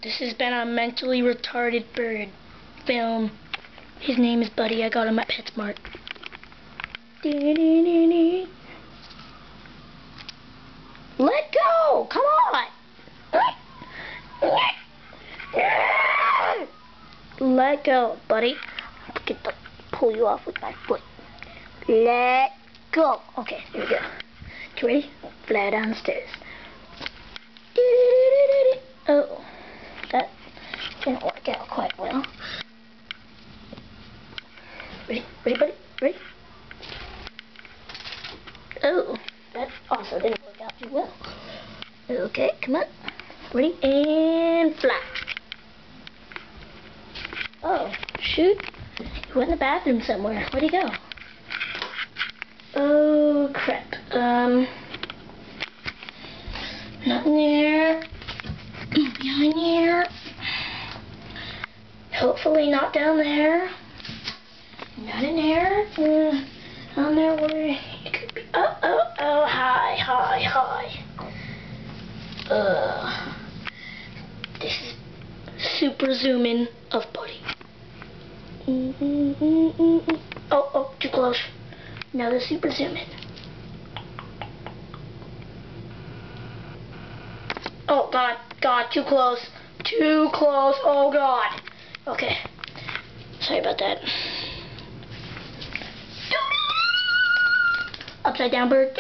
This has been a mentally retarded bird film. His name is Buddy. I got him at PetSmart. Let go! Come on! Let go, buddy. Get the pull you off with my foot. Let go. Okay, here we go. You ready? Fly downstairs. Oh, that didn't work out quite well. Ready, buddy? Ready? Oh, that also didn't work out too well. Okay, come on. Ready? And fly. Oh, shoot. He went in the bathroom somewhere. Where'd he go? Oh, crap. Not in there. Behind here. Hopefully not down there. Not in there. Down there where it could be. Oh, hi. This is super zoom in of Buddy. Oh, too close. Another super zoom in. Oh, God, too close. Too close, oh, God. Okay, sorry about that. Upside down bird.